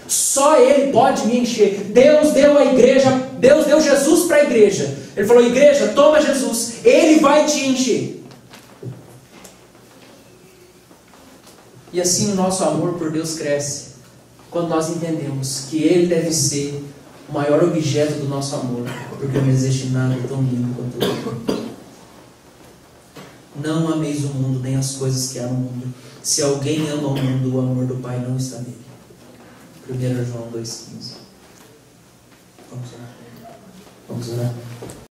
Só Ele pode me encher. Deus deu a igreja, Deus deu Jesus para a igreja. Ele falou: igreja, toma Jesus, Ele vai te encher. E assim o nosso amor por Deus cresce, quando nós entendemos que Ele deve ser o maior objeto do nosso amor, porque não existe nada tão lindo quanto Ele. Não ameis o mundo, nem as coisas que há no mundo. Se alguém ama o mundo, o amor do Pai não está nele. 1 João 2,15. Vamos orar.